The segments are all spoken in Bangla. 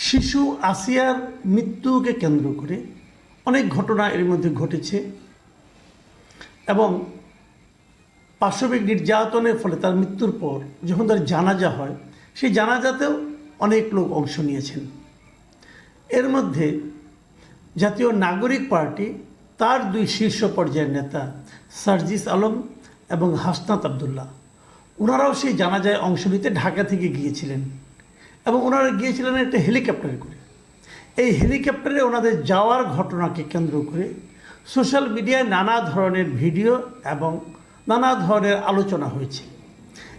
শিশু আসিয়ার মৃত্যুকে কেন্দ্র করে অনেক ঘটনা এর মধ্যে ঘটেছে এবং পাশবিক নির্যাতনের ফলে তার মৃত্যুর পর যখন তার জানাজা হয় সেই জানাজাতেও অনেক লোক অংশ নিয়েছেন। এর মধ্যে জাতীয় নাগরিক পার্টি তার দুই শীর্ষ পর্যায়ের নেতা সার্জিস আলম এবং হাসনাত আবদুল্লাহ ওনারাও সেই জানাজায় অংশ নিতে ঢাকা থেকে গিয়েছিলেন এবং ওনারা গিয়েছিলেন একটা হেলিকপ্টারে করে। এই হেলিকপ্টারে ওনাদের যাওয়ার ঘটনাকে কেন্দ্র করে সোশ্যাল মিডিয়ায় নানা ধরনের ভিডিও এবং নানা ধরনের আলোচনা হয়েছে।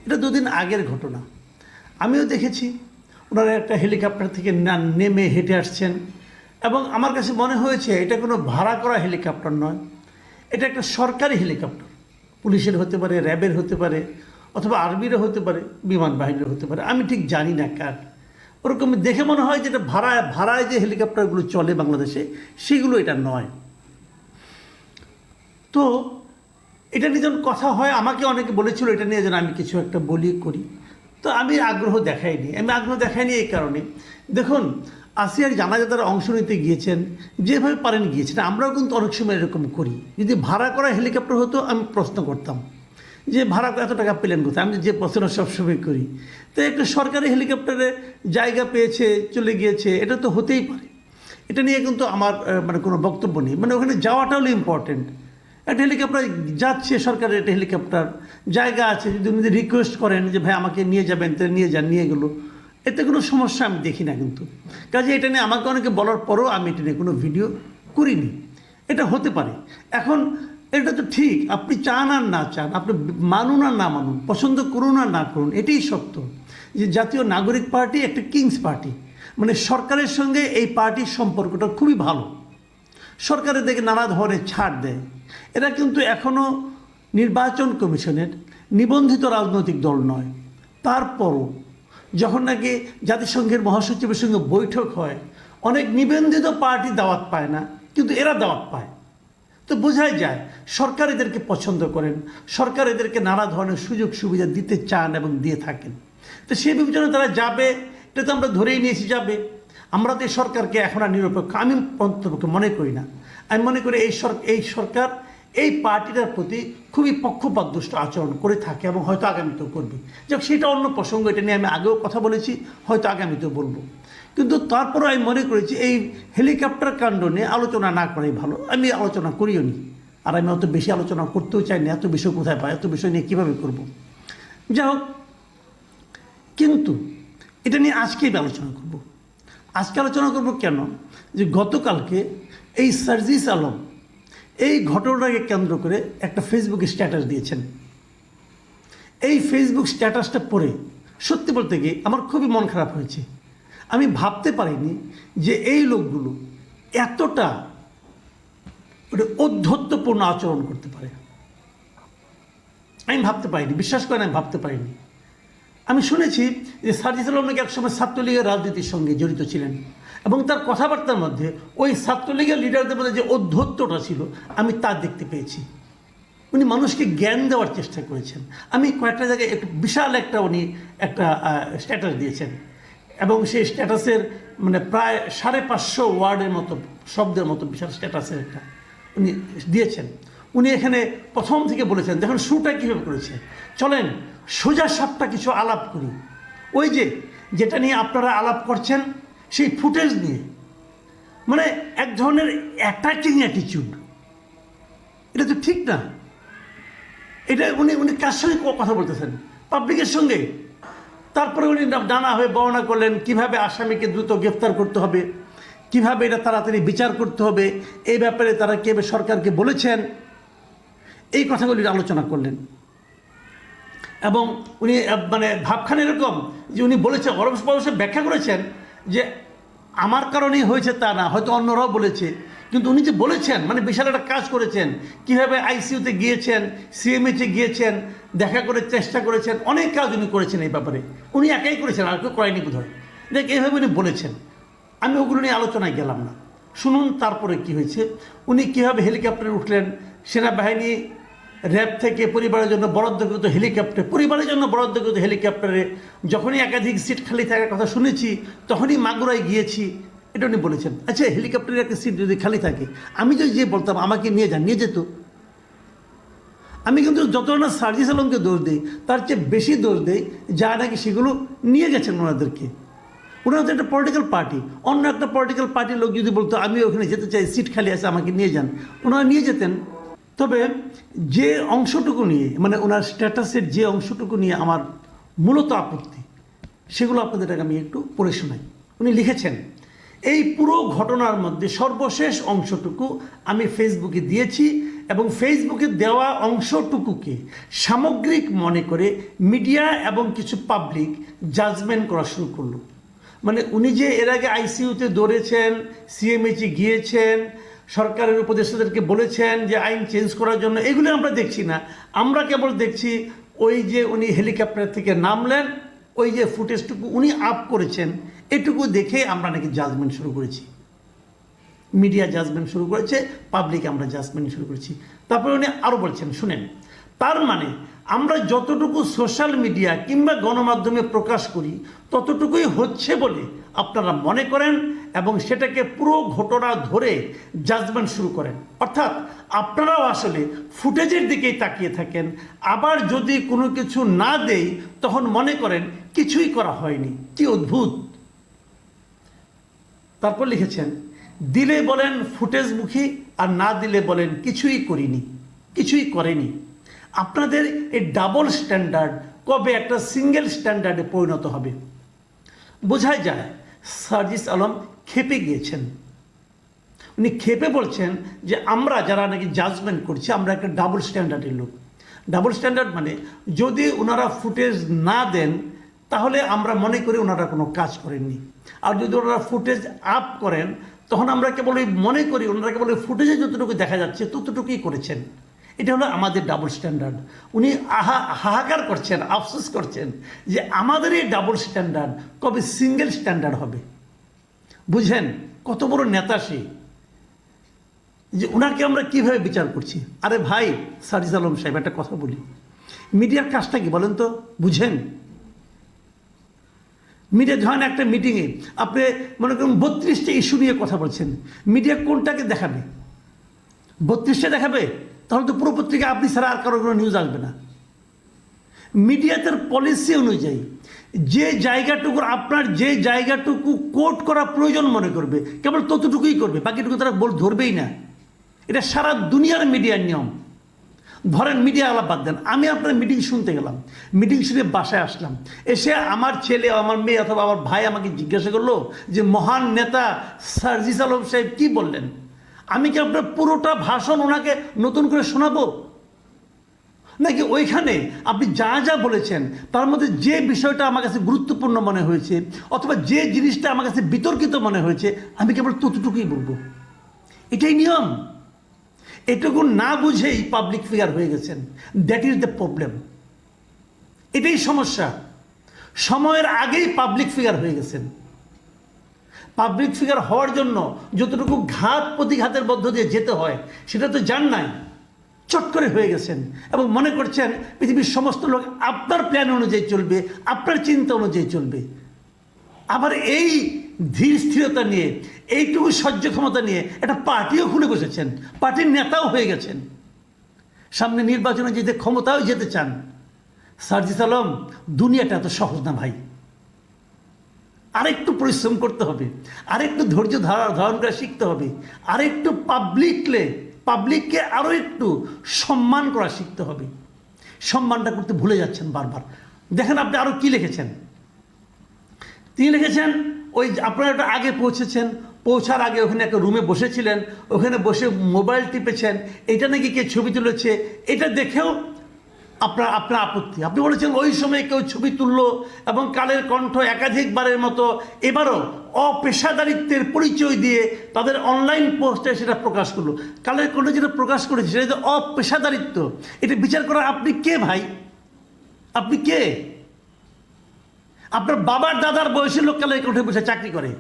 এটা দুদিন আগের ঘটনা। আমিও দেখেছি ওনারা একটা হেলিকপ্টার থেকে নেমে হেঁটে আসছেন এবং আমার কাছে মনে হয়েছে এটা কোনো ভাড়া করা হেলিকপ্টার নয়, এটা একটা সরকারি হেলিকপ্টার। পুলিশের হতে পারে, র্যাবের হতে পারে, অথবা আর্মিরও হতে পারে, বিমান বাহিনীরও হতে পারে, আমি ঠিক জানি না কার। ওরকম দেখে মনে হয় যে এটা ভাড়ায় যে হেলিকপ্টারগুলো চলে বাংলাদেশে সেগুলো এটা নয়। তো এটা নিয়ে যখন কথা হয় আমাকে অনেকে বলেছিল এটা নিয়ে যেন আমি কিছু একটা বলি করি, তো আমি আগ্রহ দেখাইনি। এই কারণে দেখুন, আসিয়ার জানাজা তারা অংশ নিতে গিয়েছেন, যেভাবে পারেন গিয়েছেন। আমরাও কিন্তু অনেক সময় এরকম করি। যদি ভাড়া করা হেলিকপ্টার হতো আমি প্রশ্ন করতাম যে ভাড়া এত টাকা পেলেন কোথায়, আমি যে প্রশ্ন সবসময় করি। তো একটা সরকারি হেলিকপ্টারে জায়গা পেয়েছে, চলে গিয়েছে, এটা তো হতেই পারে। এটা নিয়ে কিন্তু আমার কোনো বক্তব্য নেই। ওখানে যাওয়াটা হলো ইম্পর্টেন্ট। একটা হেলিকপ্টার যাচ্ছে, সরকারের একটা হেলিকপ্টার, জায়গা আছে, যদি উনি রিকোয়েস্ট করেন যে ভাই আমাকে নিয়ে যাবেন, তাহলে নিয়ে যান, নিয়ে গেলো, এতে কোনো সমস্যা আমি দেখি না। কিন্তু কাজে এটা নিয়ে আমাকে অনেকে বলার পরও আমি এটা নিয়ে কোনো ভিডিও করিনি। এটা হতে পারে। এখন এটা তো ঠিক, আপনি চান আর না চান, আপনি মানুন আর না মানুন, পছন্দ করুন আর না করুন, এটাই সত্য যে জাতীয় নাগরিক পার্টি একটা কিংস পার্টি। সরকারের সঙ্গে এই পার্টির সম্পর্কটা খুবই ভালো। সরকারের দিকে নানা ধরনের ছাড় দেয়। এরা কিন্তু এখনও নির্বাচন কমিশনের নিবন্ধিত রাজনৈতিক দল নয়। তারপরও যখন নাকি জাতিসংঘের মহাসচিবের সঙ্গে বৈঠক হয়, অনেক নিবন্ধিত পার্টি দাওয়াত পায় না, কিন্তু এরা দাওয়াত পায়। তো বোঝাই যায় সরকার এদেরকে পছন্দ করেন, সরকার এদেরকে নানা ধরনের সুযোগ সুবিধা দিতে চান এবং দিয়ে থাকেন। তো সেই বিবেচনায় তারা যাবে, এটা তো আমরা ধরেই নিয়েছি যাবে। আমরা তো এই সরকারকে এখন আর নিরপেক্ষ আমি পক্ষে মনে করি না। আমি মনে করি এই সরকার এই পার্টিটার প্রতি খুবই পক্ষপাতদুষ্ট আচরণ করে থাকে এবং হয়তো আগামীতেও করবে। যাক, সেটা অন্য প্রসঙ্গ, এটা নিয়ে আমি আগেও কথা বলেছি, হয়তো আগামীতেও বলবো। কিন্তু তারপরে আমি মনে করেছি এই হেলিকপ্টার কাণ্ড নিয়ে আলোচনা না করাই ভালো। আমি আলোচনা করিও নি, আর আমি অত বেশি আলোচনা করতেও চাই না। এত বিষয় কোথায় পাই, এত বিষয় নিয়ে কীভাবে করব। যাই হোক, কিন্তু এটা নিয়ে আজকেই আলোচনা করব। আজকে আলোচনা করব কেন, যে গতকালকে এই সার্জিস আলম এই ঘটনাটাকে কেন্দ্র করে একটা ফেসবুকে স্ট্যাটাস দিয়েছেন। এই ফেসবুক স্ট্যাটাসটা পড়ে সত্যি বলতে গিয়ে আমার খুবই মন খারাপ হয়েছে। আমি ভাবতে পারিনি যে এই লোকগুলো এতটা ঔদ্ধত্যপূর্ণ আচরণ করতে পারে। আমি ভাবতে পারিনি, বিশ্বাস করেন আমি ভাবতে পারিনি। আমি শুনেছি যে সার্জিস আলম নাকি একসময় ছাত্রলীগের রাজনীতির সঙ্গে জড়িত ছিলেন এবং তার কথাবার্তার মধ্যে ওই ছাত্রলীগের লিডারদের মধ্যে যে ঔদ্ধত্যটা ছিল আমি তা দেখতে পেয়েছি। উনি মানুষকে জ্ঞান দেওয়ার চেষ্টা করেছেন। আমি কয়েকটা জায়গায় বিশাল উনি একটা স্ট্যাটাস দিয়েছেন এবং সেই স্ট্যাটাসের প্রায় 550 ওয়ার্ডের মতো শব্দের মতো বিশাল স্ট্যাটাসের একটা উনি দিয়েছেন। উনি এখানে প্রথম থেকে বলেছেন, দেখুন শুরুটা কীভাবে করেছে, চলেন সোজা সাপটা কিছু আলাপ করি। ওই যেটা নিয়ে আপনারা আলাপ করছেন সেই ফুটেজ নিয়ে, এক ধরনের অ্যাটাকিং অ্যাটিটিউড। এটা তো ঠিক না। এটা উনি কার সঙ্গে কথা বলতেছেন? পাবলিকের সঙ্গে। তারপরে উনি নানাভাবে বর্ণনা করলেন কীভাবে আসামিকে দ্রুত গ্রেফতার করতে হবে, কীভাবে এটা তাড়াতাড়ি বিচার করতে হবে, এই ব্যাপারে তারা কীভাবে সরকারকে বলেছেন, এই কথাগুলি আলোচনা করলেন। এবং উনি ভাবখান এরকম যে উনি বলেছেন, অবশ্য ব্যাখ্যা করেছেন যে আমার কারণেই হয়েছে তা না, হয়তো অন্যরাও বলেছে, কিন্তু উনি যে বলেছেন বিশাল একটা কাজ করেছেন। কীভাবে আইসিইউতে গিয়েছেন, সিএমএইচে গিয়েছেন, দেখা করে চেষ্টা করেছেন, অনেক কাজ উনি করেছেন। এই ব্যাপারে উনি একাই করেছেন, আর কেউ করেনি বোধ হয়। দেখ, এইভাবে উনি বলেছেন। আমি ওগুলো নিয়ে আলোচনায় গেলাম না। শুনুন তারপরে কি হয়েছে। উনি কীভাবে হেলিকপ্টারে উঠলেন, সেনাবাহিনী র্যাব থেকে পরিবারের জন্য বরাদ্দকৃত হেলিকপ্টার, পরিবারের জন্য বরাদ্দকৃত হেলিকপ্টারে যখনই একাধিক সিট খালি থাকার কথা শুনেছি তখনই মাগুরায় গিয়েছি, এটা উনি বলেছেন। আচ্ছা, হেলিকপ্টারের একটা সিট যদি খালি থাকে, আমি যদি যে বলতাম আমাকে নিয়ে যান, নিয়ে যেত। আমি কিন্তু যত না সার্জিস আলমকে দোষ দিই, তার চেয়ে বেশি দোষ দেই যা নাকি সেগুলো নিয়ে গেছেন ওনাদেরকে। ওনারা তো একটা পলিটিক্যাল পার্টি, অন্য একটা পলিটিক্যাল পার্টির লোক যদি বলতো আমি ওখানে যেতে চাই, সিট খালি আছে আমাকে নিয়ে যান, ওনারা নিয়ে যেতেন। তবে যে অংশটুকু নিয়ে, মানে ওনার স্ট্যাটাসের যে অংশটুকু নিয়ে আমার মূলত আপত্তি, সেগুলো আপনাদের আমি একটু পড়ে শোনাই। উনি লিখেছেন, এই পুরো ঘটনার মধ্যে সর্বশেষ অংশটুকু আমি ফেসবুকে দিয়েছি এবং ফেসবুকে দেওয়া অংশটুকুকে সামগ্রিক মনে করে মিডিয়া এবং কিছু পাবলিক জাজমেন্ট করা শুরু করলো। মানে উনি যে এর আগে আইসিইউতে দৌড়েছেন, সিএমএইচে গিয়েছেন, সরকারের উপদেষ্টাদেরকে বলেছেন যে আইন চেঞ্জ করার জন্য, এগুলো আমরা দেখছি না। আমরা কেবল দেখছি ওই যে উনি হেলিকপ্টার থেকে নামলেন, ওই যে ফুটেজটুকু উনি আপ করেছেন, এটুকু দেখে আমরা নাকি জাজমেন্ট শুরু করেছি। মিডিয়া জাজমেন্ট শুরু করেছে, পাবলিক আমরা জাজমেন্ট শুরু করেছি। তারপরে উনি আরও বলছেন, শুনেন, তার মানে আমরা যতটুকু সোশ্যাল মিডিয়া কিংবা গণমাধ্যমে প্রকাশ করি ততটুকুই হচ্ছে বলে আপনারা মনে করেন এবং সেটাকে পুরো ঘটনা ধরে জাজমেন্ট শুরু করেন। অর্থাৎ আপনারাও আসলে ফুটেজের দিকেই তাকিয়ে থাকেন, আবার যদি কোনো কিছু না দেই তখন মনে করেন কিছুই করা হয়নি। কি অদ্ভুত! তারপর লিখেছেন, দিলে বলেন ফুটেজমুখী আর না দিলে বলেন কিছুই করিনি, কিছুই করেনি। আপনাদের এই ডাবল স্ট্যান্ডার্ড কবে একটা সিঙ্গেল স্ট্যান্ডার্ডে পরিণত হবে? বোঝাই যায় সার্জিস আলম ক্ষেপে গিয়েছেন। উনি ক্ষেপে বলছেন যে আমরা যারা নাকি জাজমেন্ট করছি আমরা একটা ডাবল স্ট্যান্ডার্ডের লোক। ডাবল স্ট্যান্ডার্ড মানে যদি ওনারা ফুটেজ না দেন তাহলে আমরা মনে করি ওনারা কোনো কাজ করেননি, আর যদি ওনারা ফুটেজ আপ করেন তখন আমরা কেবল মনে করি ওনারা কেবল ফুটেজে যতটুকু দেখা যাচ্ছে ততটুকুই করেছেন। এটা হলো আমাদের ডাবল স্ট্যান্ডার্ড। উনি হাহাকার করছেন, আফসোস করছেন যে আমাদের এই ডাবল স্ট্যান্ডার্ড কবে সিঙ্গেল স্ট্যান্ডার্ড হবে। বুঝেন কত বড় নেতা সে, যে ওনাকে আমরা কিভাবে বিচার করছি। আরে ভাই সার্জিস আলম সাহেব, একটা কথা বলি, মিডিয়ার কাজটা কি বলেন তো? বুঝেন, মিডিয়া যখন একটা মিটিংয়ে আপনি মনে করুন 32টা ইস্যু নিয়ে কথা বলছেন, মিডিয়া কোনটাকে দেখাবে? 32টা দেখাবে? তাহলে তো পুরো পত্রিকা আপনি ছাড়া আর কারো কোনো নিউজ আসবে না। মিডিয়া তার পলিসি অনুযায়ী যে জায়গাটুকুর আপনার যে জায়গাটুকু কোট করা প্রয়োজন মনে করবে কেবল ততটুকুই করবে, বাকিটুকু তারা ধরবেই না। এটা সারা দুনিয়ার মিডিয়ার নিয়ম। ধরেন মিডিয়া আলাপ বাদ দেন, আমি আপনার মিটিং শুনতে গেলাম, মিটিং শুনে বাসায় আসলাম, এসে আমার ছেলে আমার মেয়ে অথবা আমার ভাই আমাকে জিজ্ঞাসা করলো যে মহান নেতা সার্জিস আলম সাহেব কী বললেন। আমি কি আপনার পুরোটা ভাষণ ওনাকে নতুন করে শোনাবো? নাকি ওইখানে আপনি যা যা বলেছেন তার মধ্যে যে বিষয়টা আমার কাছে গুরুত্বপূর্ণ মনে হয়েছে অথবা যে জিনিসটা আমার কাছে বিতর্কিত মনে হয়েছে আমি কেবল ততটুকুই বলবো? এটাই নিয়ম। এটুকু না বুঝেই পাবলিক ফিগার হয়ে গেছেন। That is the problem. এটাই সমস্যা। সময়ের আগেই পাবলিক ফিগার হয়ে গেছেন। পাবলিক ফিগার হওয়ার জন্য যতটুকু ঘাত প্রতিঘাতের মধ্য দিয়ে যেতে হয় সেটা তো জান নাই, চট করে হয়ে গেছেন এবং মনে করছেন পৃথিবীর সমস্ত লোক আপনার প্ল্যান অনুযায়ী চলবে, আপনার চিন্তা অনুযায়ী চলবে। আবার এই ধীর স্থিরতা নিয়ে, এইটুকু সহ্য ক্ষমতা নিয়ে একটা পার্টিও খুলে বসেছেন, পার্টির নেতাও হয়ে গেছেন, সামনে নির্বাচনে যেতে ক্ষমতাও যেতে চান। সার্জিস আলম, দুনিয়াটা এত সহজ না ভাই। আরেকটু পরিশ্রম করতে হবে, আরেকটু ধৈর্য ধারণ করা শিখতে হবে, আরেকটু পাবলিককে আরও একটু সম্মান করা শিখতে হবে। সম্মানটা করতে ভুলে যাচ্ছেন বারবার। দেখেন আপনি আরও কি লিখেছেন। তিনি লিখেছেন ওই আপনারা একটা আগে পৌঁছার আগে ওখানে একটা রুমে বসেছিলেন, ওখানে বসে মোবাইল টিপেছেন, এটা নাকি কে ছবি তুলেছে, এটা দেখেও আপনার আপত্তি। আপনি বলেছেন ওই সময় কেউ ছবি তুললো এবং কালের কণ্ঠ একাধিকবারের মতো এবারও অপেশাদারিত্বের পরিচয় দিয়ে তাদের অনলাইন পোস্টে সেটা প্রকাশ করলো। কালের কণ্ঠ যেটা প্রকাশ করেছে সেটা তো অপেশাদারিত্ব। এটা বিচার করার আপনি কে ভাই? আপনি কে? আপনার বাবার দাদার বয়সী লোক কালের কণ্ঠে বসে চাকরি করে,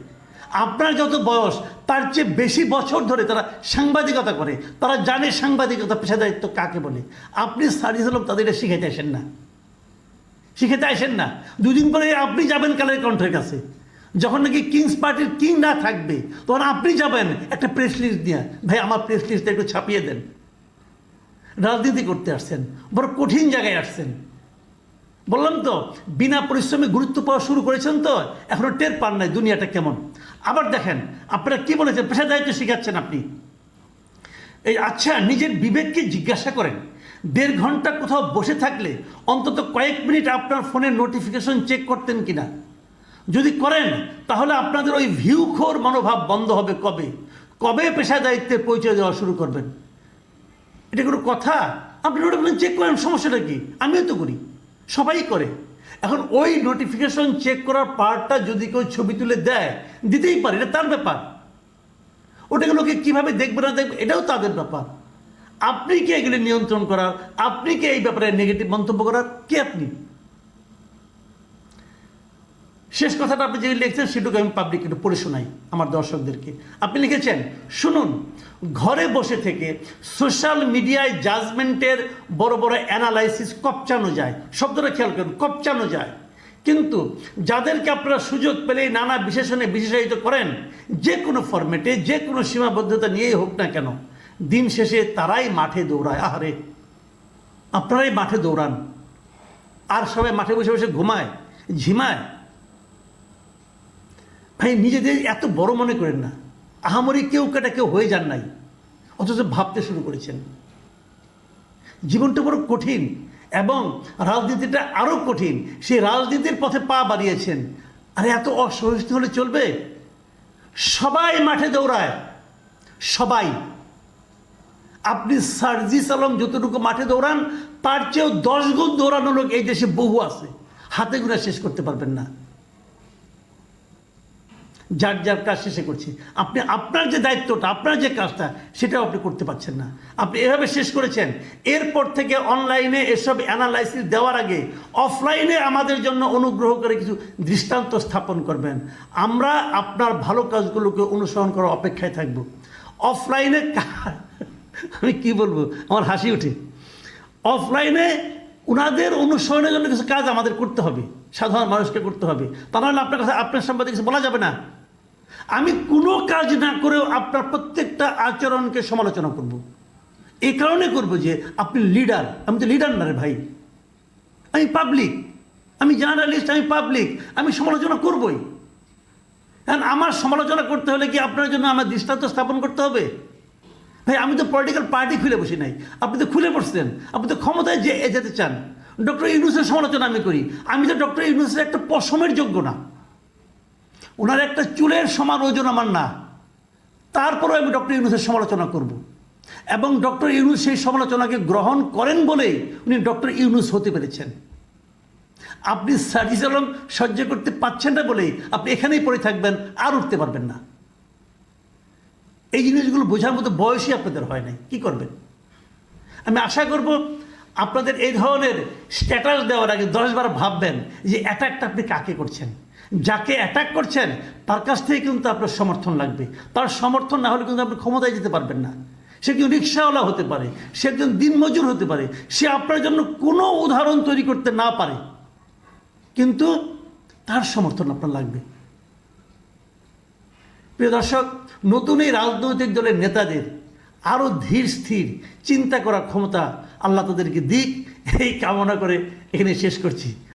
আপনার যত বয়স তার চেয়ে বেশি বছর ধরে তারা সাংবাদিকতা করে, তারা জানে সাংবাদিকতা পেশাদারিত্ব কাকে বলে। আপনি সার্জিস আলম তাদের এটা শিখাইতে আসেন না, শিখাতে আসেন না। দুদিন পরে আপনি যাবেন কালের কণ্ঠের কাছে, যখন নাকি কিংস পার্টির কিং না থাকবে তখন আপনি যাবেন একটা প্রেস লিস্ট দিয়ে, ভাই আমার প্রেস লিস্টটা একটু ছাপিয়ে দেন। রাজনীতি করতে আসছেন, বড় কঠিন জায়গায় আসছেন। বললাম তো বিনা পরিশ্রমে গুরুত্ব পাওয়া শুরু করেছেন, তো এখনো টের পান নাই দুনিয়াটা কেমন। আবার দেখেন আপনারা কি বলেছেন, পেশাদারিত্ব শিখাচ্ছেন আপনি। এই আচ্ছা, নিজের বিবেককে জিজ্ঞাসা করেন, 1.5 ঘন্টা কোথাও বসে থাকলে অন্তত কয়েক মিনিট আপনার ফোনের নোটিফিকেশন চেক করতেন কিনা? যদি করেন তাহলে আপনাদের ওই ভিউখোর মনোভাব বন্ধ হবে কবে? কবে পেশাদারিত্বের পরিচয় দেওয়া শুরু করবেন? এটা কোনো কথা? আপনি নোটিফিকেশন চেক করেন, সমস্যাটা কি? আমিও তো করি, সবাই করে। এখন ওই নোটিফিকেশন চেক করার পার্টটা যদি কেউ ছবি তুলে দেয়, দিতেই পারে, এটা তার ব্যাপার। ওটাকে লোকে কীভাবে দেখবে না দেখবে এটাও তাদের ব্যাপার। আপনি কি এগুলি নিয়ন্ত্রণ করার, আপনি কি এই ব্যাপারে নেগেটিভ মন্তব্য করার কে আপনি? শেষ কথাটা আপনি যে লিখছেন সেটুকু আমি পাবলিক একটু পড়ে শোনাই আমার দর্শকদেরকে। আপনি লিখেছেন, শুনুন, ঘরে বসে থেকে সোশ্যাল মিডিয়ায় জাজমেন্টের বড় বড় অ্যানালাইসিস কপচানো যায়। শব্দটা খেয়াল করুন, কপচানো যায়। কিন্তু যাদেরকে আপনারা সুযোগ পেলেই নানা বিশেষণে বিশেষায়িত করেন, যে কোনো ফরম্যাটে, যে কোনো সীমাবদ্ধতা নিয়েই হোক না কেন, দিন শেষে তারাই মাঠে দৌড়ায়। আহারে, আপনারাই মাঠে দৌড়ান, আর সবাই মাঠে বসে বসে ঘুমায়, ঝিমায়। ভাই নিজেদের এত বড় মনে করেন না, আহামরি কেউ কেটা কেউ হয়ে যান নাই, অথচ ভাবতে শুরু করেছেন। জীবনটা বড় কঠিন এবং রাজনীতিটা আরও কঠিন। সেই রাজনীতির পথে পা বাড়িয়েছেন। আরে এত অসহিষ্ণু হলে চলবে? সবাই মাঠে দৌড়ায়, সবাই। আপনি সার্জিস আলম যতটুকু মাঠে দৌড়ান তার চেয়েও 10 গুণ দৌড়ানো লোক এই দেশে বহু আছে, হাতে গোনা শেষ করতে পারবেন না। যার যার কাজ শেষে করছি, আপনি আপনার যে দায়িত্বটা, আপনার যে কাজটা, সেটাও আপনি করতে পারছেন না। আপনি এভাবে শেষ করেছেন। এরপর থেকে অনলাইনে এসব অ্যানালাইসিস দেওয়ার আগে অফলাইনে আমাদের জন্য অনুগ্রহ করে কিছু দৃষ্টান্ত স্থাপন করবেন। আমরা আপনার ভালো কাজগুলোকে অনুসরণ করার অপেক্ষায় থাকব। অফলাইনে আমি কি বলবো, আমার হাসি উঠে। অফলাইনে ওনাদের অনুসরণের জন্য কিছু কাজ আমাদের করতে হবে, সাধারণ মানুষকে করতে হবে। তা নাহলে আপনার কথা, আপনার সম্বন্ধে কিছু বলা যাবে না। আমি কোনো কাজ না করেও আপনার প্রত্যেকটা আচরণকে সমালোচনা করব। এই কারণে করব যে আপনি লিডার, আমি তো লিডার না রে ভাই, আমি পাবলিক, আমি জার্নালিস্ট, আমি পাবলিক, আমি সমালোচনা করবই। কারণ আমার সমালোচনা করতে হলে কি আপনার জন্য আমার দৃষ্টান্ত স্থাপন করতে হবে? ভাই আমি তো পলিটিক্যাল পার্টি খুলে বসি নাই, আপনি তো খুলে বসছেন। আপনি তো ক্ষমতায় যেতে চান। ডক্টর ইউনূসের সমালোচনা আমি করি, আমি তো ডক্টর ইউনূসের একটা পশমের যোগ্য না, ওনার একটা চুলের সমান ওজন আমার না। তারপরেও আমি ডক্টর ইউনূসের সমালোচনা করব এবং ডক্টর ইউনূস সেই সমালোচনাকে গ্রহণ করেন বলেই উনি ডক্টর ইউনূস হতে পেরেছেন। আপনি সার্জিস আলম সহ্য করতে পারছেন না বলেই আপনি এখানেই পড়ে থাকবেন, আর উঠতে পারবেন না। এই জিনিসগুলো বোঝার মতো বয়সই আপনাদের হয় নাই, কি করবেন? আমি আশা করব আপনাদের এই ধরনের স্ট্যাটাস দেওয়ার আগে 10 বার ভাববেন যে অ্যাটাকটা আপনি কাকে করছেন। যাকে অ্যাটাক করছেন তার কাছ থেকে কিন্তু আপনার সমর্থন লাগবে। তার সমর্থন না হলে কিন্তু আপনি ক্ষমতায় যেতে পারবেন না। সে কিন্তু রিক্সাওয়ালা হতে পারে, সে একজন দিনমজুর হতে পারে, সে আপনার জন্য কোনো উদাহরণ তৈরি করতে না পারে, কিন্তু তার সমর্থন আপনার লাগবে। প্রিয় দর্শক, নতুন এই রাজনৈতিক দলের নেতাদের আরও ধীর স্থির চিন্তা করার ক্ষমতা আল্লাহ তাদেরকে দিক, এই কামনা করে এখানে শেষ করছি।